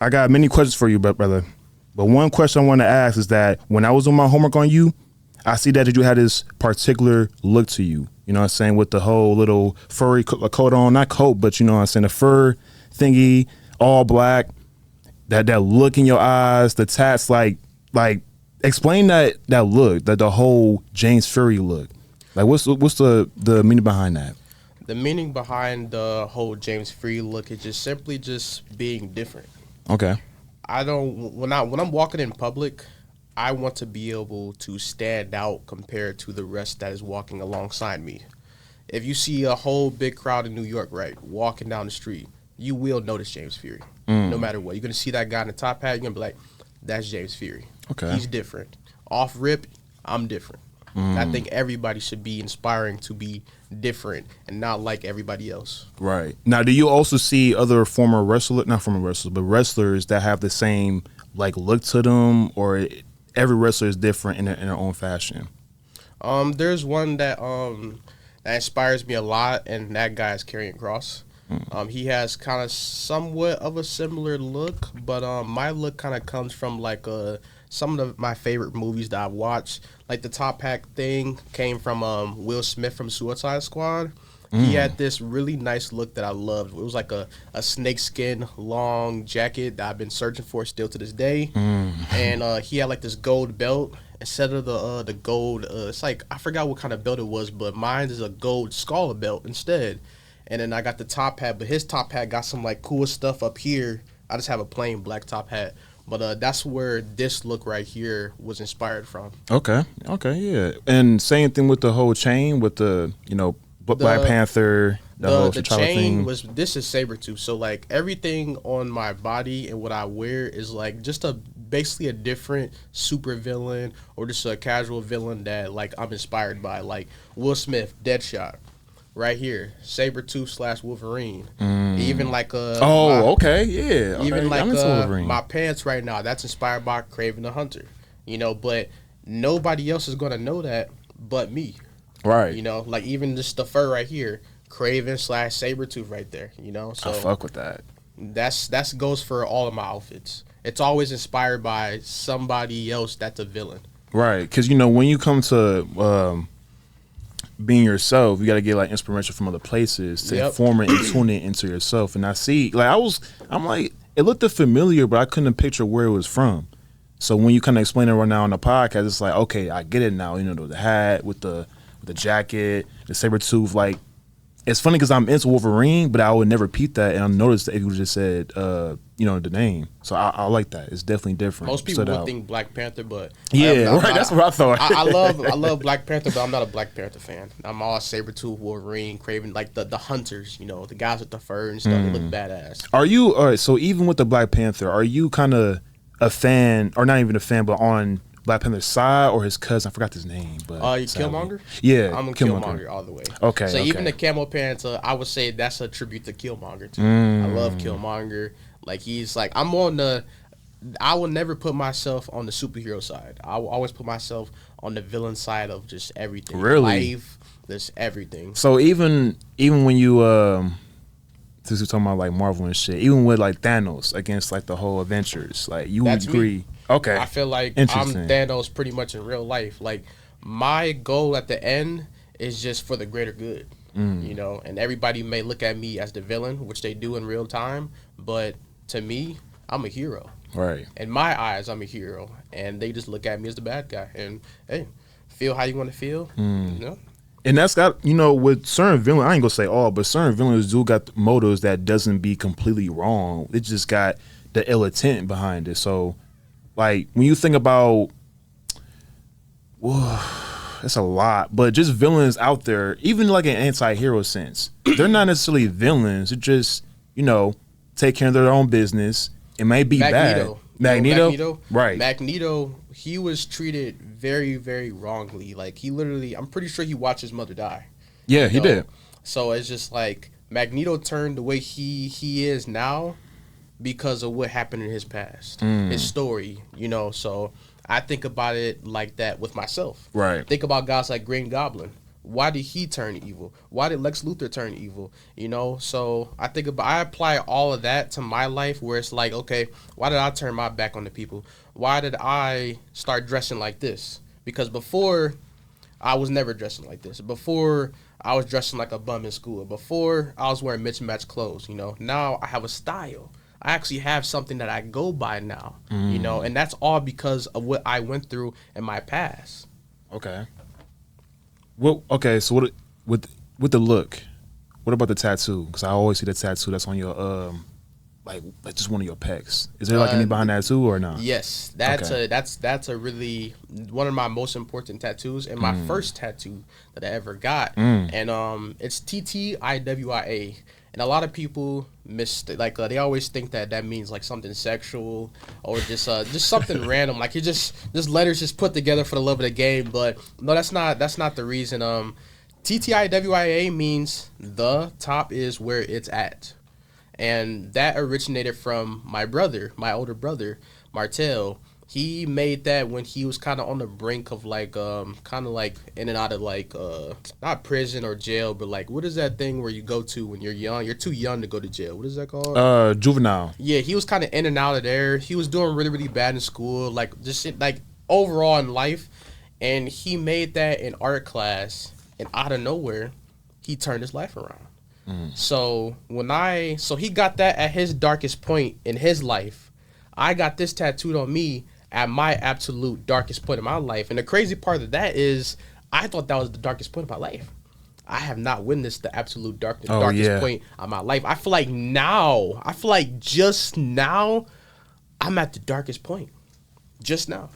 I got many questions for you, brother. But one question I want to ask is that when I was doing my homework on you, I see that you had this particular look to you. You know what I'm saying? With the whole little furry coat on, not coat, but you know what I'm saying, the fur thingy, all black, that look in your eyes, the tats, like explain that look, the whole James Fury look. Like what's the meaning behind that? The meaning behind the whole James Fury look is just simply just being different. Okay. When I'm walking in public, I want to be able to stand out compared to the rest that is walking alongside me. If you see a whole big crowd in New York, right, walking down the street, you will notice James Fury, no matter what. You're going to see that guy in the top hat, you're going to be like, that's James Fury. Okay. He's different. Off rip, I'm different. I think everybody should be inspiring to be different and not like everybody else. Right. Now, do you also see other not former wrestlers, but wrestlers that have the same like look to them, or every wrestler is different in their own fashion? There's one that inspires me a lot, and that guy is Karrion Kross. He has kind of somewhat of a similar look, but my look kind of comes from like some of my favorite movies that I've watched. Like the top hat thing came from Will Smith from Suicide Squad. He had this really nice look that I loved. It was like a snakeskin long jacket that I've been searching for still to this day. And he had like this gold belt. Instead of the gold, it's like, I forgot what kind of belt it was, but mine is a gold scholar belt instead. And then I got the top hat, but his top hat got some like cool stuff up here. I just have a plain black top hat. But that's where this look right here was inspired from. Okay, yeah. And same thing with the whole chain, with the, you know, Black Panther, the chain thing. This is Sabretooth. So like everything on my body and what I wear is like just basically a different super villain or just a casual villain that like I'm inspired by. Like Will Smith, Deadshot. Right here, Sabretooth / Wolverine. Even like okay, yeah. Even like my pants right now, that's inspired by Kraven the Hunter. You know, but nobody else is gonna know that but me. Right. You know, like even just the fur right here, Kraven / Sabretooth right there. You know, so I fuck with that. That's goes for all of my outfits. It's always inspired by somebody else that's a villain. Right, because you know when you come to being yourself, you got to get like inspiration from other places to inform it and tune it into yourself. And I see, like I'm like, it looked familiar, but I couldn't picture where it was from. So when you kind of explain it right now on the podcast, it's like, okay, I get it now. You know, the hat with the jacket, the Sabretooth, like. It's funny because I'm into Wolverine, but I would never peep that, and I noticed that you just said, you know, the name. So I like that. It's definitely different. Most people would think Black Panther, but that's what I thought. I love Black Panther, but I'm not a Black Panther fan. I'm all Sabretooth, Wolverine, Kraven, like the hunters, you know, the guys with the fur and stuff. They look badass. Are you all right? So even with the Black Panther, are you kind of a fan, or not even a fan, but on Black Panther's side or his cousin? I forgot his name, but Killmonger. Yeah, I'm a Killmonger all the way. Okay, so even the camo pants, I would say that's a tribute to Killmonger too. I love Killmonger. Like he's like I'm on the. I will never put myself on the superhero side. I will always put myself on the villain side of just everything. Really, life, just everything. So even when you since we're talking about like Marvel and shit, even with like Thanos against like the whole Avengers, like you would agree. Me. Okay. I feel like I'm Thanos pretty much in real life. Like my goal at the end is just for the greater good, you know, and everybody may look at me as the villain, which they do in real time. But to me, I'm a hero. Right. In my eyes, I'm a hero. And they just look at me as the bad guy. And hey, feel how you want to feel, you know? And that's got, you know, with certain villains, I ain't gonna say all, but certain villains do got motives that doesn't be completely wrong. It just got the ill intent behind it. So, like, when you think about, it's a lot, but just villains out there, even like an anti-hero sense, they're not necessarily villains. They're just, you know, take care of their own business. It may be bad. Magneto? Right. Magneto, he was treated very, very wrongly. Like, he literally, I'm pretty sure he watched his mother die. Yeah, he did. So it's just like, Magneto turned the way he is now because of what happened in his past, his story, you know. So I think about it like that with myself. Right. Think about guys like Green Goblin. Why did he turn evil? Why did Lex Luthor turn evil? You know, so I apply all of that to my life where it's like, okay, why did I turn my back on the people? Why did I start dressing like this? Because before, I was never dressing like this. Before, I was dressing like a bum in school. Before, I was wearing mismatched clothes, you know. Now I have a style. I actually have something that I go by now, you know, and that's all because of what I went through in my past. Okay. Well, okay, so with the look, what about the tattoo? Because I always see the tattoo that's on your like just one of your pecs. Is there like any behind that too or not? Yes, that's a really one of my most important tattoos and my first tattoo that I ever got, and it's TTIWIA. And a lot of people they always think that means like something sexual or just something random, like you just letters just put together for the love of the game. But no, that's not the reason. TTIWIA means the top is where it's at, and that originated from my older brother, Martel. He made that when he was kind of on the brink of like kind of like in and out of like not prison or jail, but like what is that thing where you go to when you're young? You're too young to go to jail. What is that called? Juvenile. Yeah, he was kind of in and out of there. He was doing really, really bad in school, like just like overall in life. And he made that in art class, and out of nowhere, he turned his life around. So he got that at his darkest point in his life. I got this tattooed on me at my absolute darkest point in my life. And the crazy part of that is I thought that was the darkest point of my life. I have not witnessed the absolute darkest point of my life. I feel like just now, I'm at the darkest point. Just now.